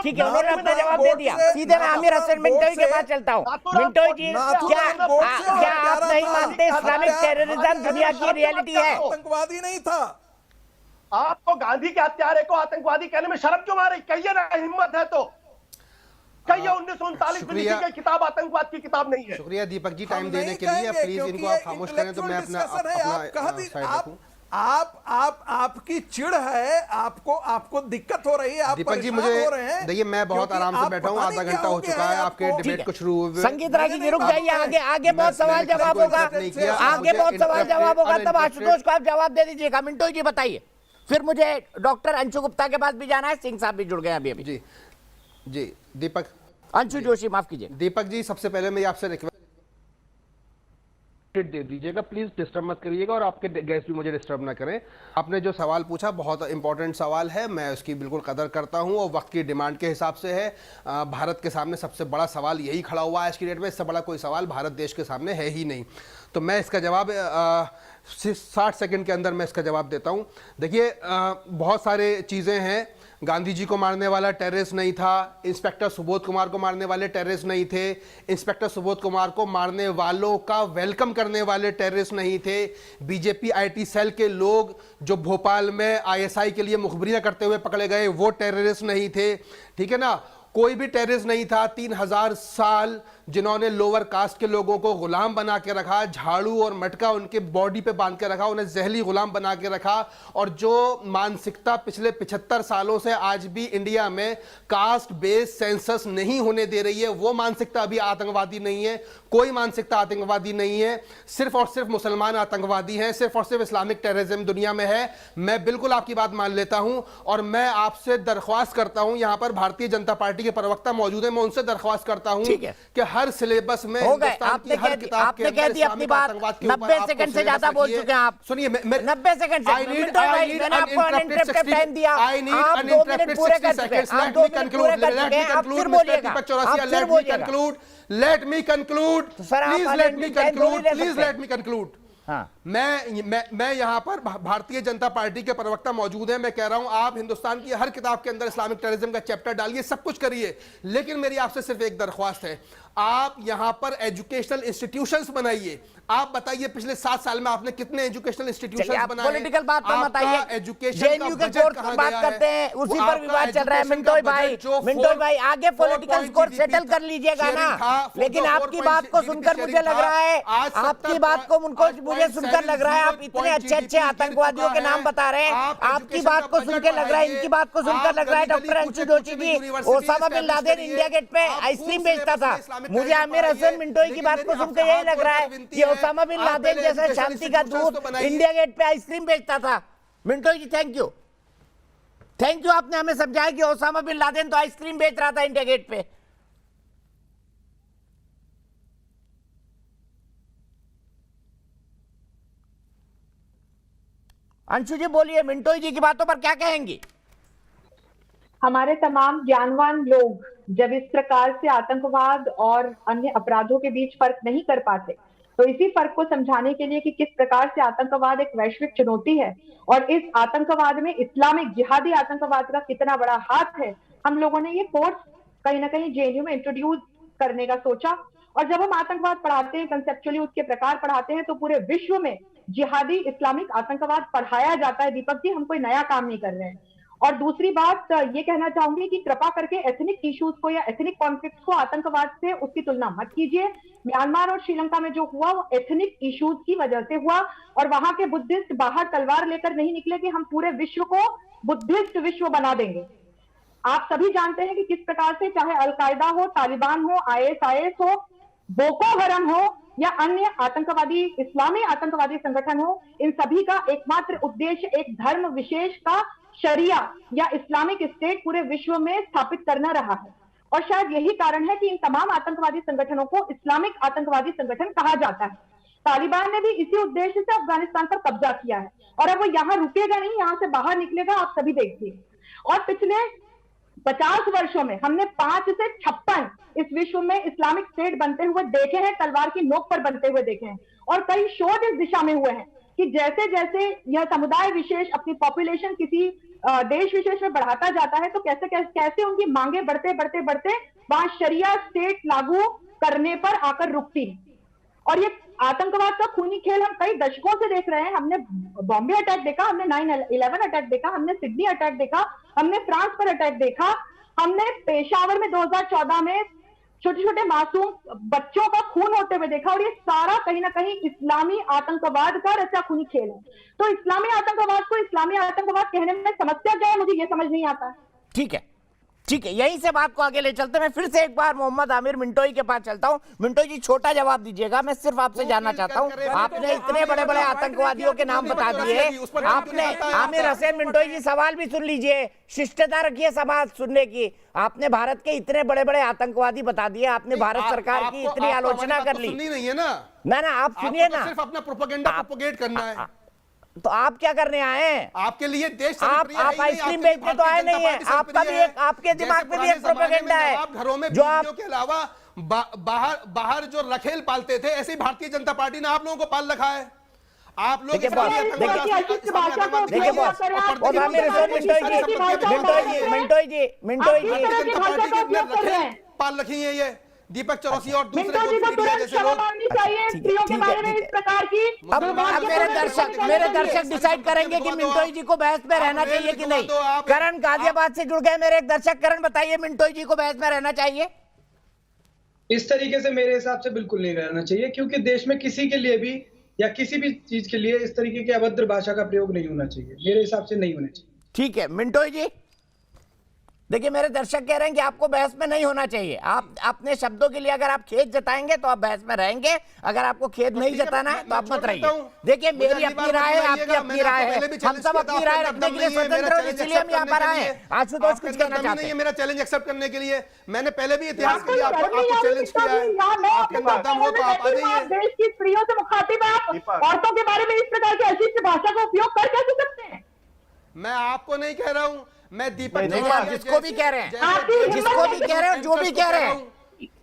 ठीक है, उन्होंने अपना जवाब दे दिया। सीधे मैं आमिर हसन मिंटोई के पास चलता हूँ। मिंटोई जी, क्या आप नहीं मानते इस्लामिक टेररिज्म दुनिया की रियलिटी है? आतंकवादी नहीं था। आपको गांधी के हत्यारे को आतंकवादी कहने में शर्म क्यों आ रही? कहिए ना, हिम्मत है तो कहिए 1939 में लिखी गई किताब आतंकवाद की किताब नहीं है। शुक्रिया दीपक जी टाइम देने के लिए। प्लीज इनको आप खामोश करें तो मैं अपना आपकी चिढ़ है, आपको दिक्कत हो रही है, आप दीपक जी मुझे देखिए, मैं बहुत आराम से बैठा हूँ, आधा घंटा हो चुका है आपके डिबेट को शुरू हुए। संगीत रागी जी रुक जाइए, आगे बहुत सवाल जवाब होगा, आगे बहुत सवाल जवाब होगा, तब आशुतोष को आप जवाब दे दीजिएगा। मिंटो जी बताइए, फिर मुझे डॉक्टर अंशु गुप्ता के पास भी जाना है, सिंह साहब भी जुड़ गए अभी अभी। जी दीपक, अंशु जोशी माफ कीजिए। दीपक जी सबसे पहले मैं आपसे रिक्वेस्ट दे दीजिएगा, प्लीज डिस्टर्ब मत करिएगा और आपके गेस्ट भी मुझे डिस्टर्ब ना करें। आपने जो सवाल पूछा बहुत इंपॉर्टेंट सवाल है, मैं उसकी बिल्कुल कदर करता हूं और वक्त की डिमांड के हिसाब से है। भारत के सामने सबसे बड़ा सवाल यही खड़ा हुआ है आज की डेट में, इससे बड़ा कोई सवाल भारत देश के सामने है ही नहीं। तो मैं इसका जवाब 60 सेकंड के अंदर मैं इसका जवाब देता हूं। देखिए बहुत सारे चीज़ें हैं। गांधी जी को मारने वाला टेररिस्ट नहीं था, इंस्पेक्टर सुबोध कुमार को मारने वाले टेररिस्ट नहीं थे, इंस्पेक्टर सुबोध कुमार को मारने वालों का वेलकम करने वाले टेररिस्ट नहीं थे, बीजेपी आईटी सेल के लोग जो भोपाल में आईएसआई के लिए मुखबिरियां करते हुए पकड़े गए वो टेररिस्ट नहीं थे, ठीक है ना। कोई भी टेररिस्ट नहीं था। 3000 साल जिन्होंने लोअर कास्ट के लोगों को गुलाम बना के रखा, झाड़ू और मटका उनके बॉडी पे बांध के रखा, उन्हें जहली गुलाम बना के रखा, और जो मानसिकता पिछले 75 सालों से आज भी इंडिया में कास्ट बेस्ड सेंसस नहीं होने दे रही है, वो मानसिकता अभी आतंकवादी नहीं है। कोई मानसिकता आतंकवादी नहीं है, सिर्फ और सिर्फ मुसलमान आतंकवादी हैं, सिर्फ और सिर्फ इस्लामिक टेररिज्म दुनिया में है। मैं बिल्कुल आपकी बात मान लेता हूं और मैं आपसे दरख्वास्त करता हूं, यहां पर भारतीय जनता पार्टी के प्रवक्ता मौजूद है, मैं उनसे दरख्वास्त करता हूं कि हर सिलेबस में हिंदुस्तान की हर किताब के अंदर अपनी बात 90 सेकंड से ज्यादा बोल चुके हैं आप। सुनिए 90 सेकंड से मैंने आपको अनइंटरप्टेड टाइम दिया, आप 2 मिनट पूरे कर चुके हैं, आप 2 मिनट पूरे कर चुके हैं, आप फिर बोलिएगा, let me conclude, please let me conclude, please let me conclude। हाँ। मैं यहां पर भारतीय जनता पार्टी के प्रवक्ता मौजूद हैं, मैं कह रहा हूं आप हिंदुस्तान की हर किताब के अंदर इस्लामिक टेररिज्म का चैप्टर डालिए, सब कुछ करिए, लेकिन मेरी आपसे सिर्फ एक दरख्वास्त है, आप यहां पर एजुकेशनल इंस्टीट्यूशंस बनाइए। आप बताइए पिछले 7 साल में आपने कितने एजुकेशनल इंस्टीट्यूशंस बनाए? पॉलिटिकल बात मत बताइए, एजुकेशन का बजट कहां बात करते हैं, उसी पर विवाद चल रहा है। मिंटोई भाई आगे पॉलिटिकल स्कोर सेटल कर लीजिएगा ना, लेकिन आपकी बात को सुनकर मुझे लग रहा है, आपकी बात को मुझे सुनकर लग रहा है आप इतने अच्छे आतंकवादियों के नाम बता रहे हैं, आपकी बात को सुनकर लग रहा है, इनकी बात को सुनकर लग रहा है doctor Anshu Joshi ji Osama bin Laden India Gate पे आइसक्रीम बेचता था। मुझे आमिर हसन मिंटोई की बात को सुनकर यही लग रहा है कि ओसामा बिन लादेन जैसा शांति का दूत इंडिया गेट पे आइसक्रीम बेचता था। मिंटोई जी थैंक यू, आपने हमें समझाया कि ओसामा बिन लादेन तो आइसक्रीम बेच रहा था इंडिया गेट पे। अंशु जी बोलिए, मिंटोई जी की बातों पर क्या कहेंगी? हमारे तमाम ज्ञानवान लोग जब इस प्रकार से आतंकवाद और अन्य अपराधों के बीच फर्क नहीं कर पाते, तो इसी फर्क को समझाने के लिए कि किस प्रकार से आतंकवाद एक वैश्विक चुनौती है और इस आतंकवाद में इस्लामिक जिहादी आतंकवाद का कितना बड़ा हाथ है, हम लोगों ने ये कोर्स कहीं ना कहीं जेएनयू में इंट्रोड्यूस करने का सोचा। और जब हम आतंकवाद पढ़ाते हैं, कंसेप्चुअली उसके प्रकार पढ़ाते हैं, तो पूरे विश्व में जिहादी इस्लामिक आतंकवाद पढ़ाया जाता है। दीपक जी, हम कोई नया काम नहीं कर रहे हैं। और दूसरी बात ये कहना चाहूंगी कि कृपा करके एथनिक इश्यूज को या एथनिक कॉन्फ्लिक्ट को आतंकवाद से उसकी तुलना मत कीजिए। म्यांमार और श्रीलंका में जो हुआ वो एथनिक इश्यूज की वजह से हुआ, और वहां के बुद्धिस्ट बाहर तलवार लेकर नहीं निकले कि हम पूरे विश्व को बुद्धिस्ट विश्व बना देंगे। आप सभी जानते हैं कि किस प्रकार से चाहे अलकायदा हो, तालिबान हो, आईएसआईएस हो, बोको हरम हो या अन्य आतंकवादी इस्लामी आतंकवादी संगठन हो, इन सभी का एकमात्र उद्देश्य एक धर्म विशेष का शरिया या इस्लामिक स्टेट पूरे विश्व में स्थापित करना रहा है। और शायद यही कारण है कि इन तमाम आतंकवादी संगठनों को इस्लामिक आतंकवादी संगठन कहा जाता है। तालिबान ने भी इसी उद्देश्य से अफगानिस्तान पर कब्जा किया है और अब वो यहाँ रुकेगा नहीं, यहाँ से बाहर निकलेगा, आप सभी देखिए। और पिछले 50 वर्षों में हमने 5 से 56 इस विश्व में इस्लामिक स्टेट बनते हुए देखे हैं, तलवार की नोक पर बनते हुए देखे हैं, और कई शोध इस दिशा में हुए हैं कि जैसे जैसे यह समुदाय विशेष अपनी पॉपुलेशन किसी देश विशेष में बढ़ाता जाता है तो कैसे कैसे कैसे उनकी मांगे बढ़ते बढ़ते बढ़ते वहां शरिया स्टेट लागू करने पर आकर रुकती है। और ये आतंकवाद का खूनी खेल हम कई दशकों से देख रहे हैं। हमने बॉम्बे अटैक देखा, हमने 9/11 अटैक देखा, हमने सिडनी अटैक देखा, हमने फ्रांस पर अटैक देखा, हमने पेशावर में 2014 में छोटे छोटे मासूम बच्चों का खून होते हुए देखा। और ये सारा कहीं ना कहीं इस्लामी आतंकवाद का रचा खूनी खेल है। तो इस्लामी आतंकवाद को इस्लामी आतंकवाद कहने में समस्या क्या है, मुझे ये समझ नहीं आता। ठीक है, ठीक है, यहीं से बात को आगे ले चलते। मैं फिर से एक बार मोहम्मद आमिर मिंटोई के पास चलता हूं। मिंटोई जी छोटा जवाब दीजिएगा, मैं सिर्फ आपसे जानना चाहता हूं। आपने इतने बड़े बड़े आतंकवादियों के नाम बता दिए, आपने आमिर हसैन मिंटोई जी सवाल भी सुन लीजिए, शिष्टता रखिए सवाल सुनने की। आपने भारत के इतने बड़े बड़े आतंकवादी बता दिए, आपने भारत सरकार की इतनी आलोचना कर ली। नहीं है ना, आप सुनिए ना, सिर्फ अपना प्रोपेगेंडा प्रोपेगेट करना है। तो आप क्या करने आए हैं? आपके लिए देश आप आइसक्रीम बेचने तो आए नहीं है, आपका भी एक, आपके दिमाग में भी एक प्रोपेगेंडा है। आप घरों में जो आप के अलावा बाहर जो रखेल पालते थे, ऐसे ही भारतीय जनता पार्टी ने आप लोगों को पाल रखा है। आप लोग देखिए बॉस, पाल रखी है ये दीपक चौरसी और दूसरे अब मेरे दर्शक डिसाइड करेंगे कि मिंटोई जी को बहस में रहना चाहिए कि नहीं। करण गाजियाबाद से जुड़ गए मेरे एक दर्शक। करण बताइए, मिंटोई जी को बहस में रहना चाहिए? इस तरीके से मेरे हिसाब से बिल्कुल नहीं रहना चाहिए, क्योंकि देश में किसी के लिए भी या किसी भी चीज के लिए इस तरीके की अभद्र भाषा का प्रयोग नहीं होना चाहिए, मेरे हिसाब से नहीं होना चाहिए। ठीक है मिंटोई जी, देखिए मेरे दर्शक कह रहे हैं कि आपको बहस में नहीं होना चाहिए। आप अपने शब्दों के लिए अगर आप खेद जताएंगे तो आप बहस में रहेंगे, अगर आपको खेद नहीं जताना है तो आप मत रहिए। देखिए मेरी अपनी राय है, आपकी अपनी राय है, हम सब अपनी राय रखने के लिए स्वतंत्र हैं, इसलिए हम यहाँ पर आए हैं। आशुतोष कुछ कहना चाहते हैं? मेरा चैलेंज एक्सेप्ट करने के लिए मैंने पहले भी इतिहास के लिए आपको चैलेंज किया है। आपके अंदर दम हो तो आप आ जाइए। देश की स्त्रियों से मुखातिब आप औरतों के बारे में इस प्रकार की अशिष्ट भाषा का उपयोग कर कैसे सकते हैं? मैं आपको नहीं कह रहा हूं, मैं दीपक जिसको भी कह रहे हैं, जिसको भी कह रहे हैं, जो भी कह रहे हैं,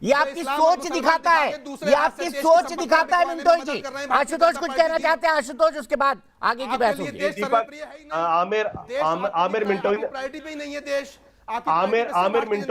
ये आपकी सोच दिखाता है, ये आपकी सोच दिखाता है मिंटोई जी। आशुतोष कुछ कहना चाहते हैं? आशुतोष, उसके बाद आगे की बहस होगी। आमिर मिंटोई प्रायोरिटी पे नहीं है देश। आमिर मिंटोई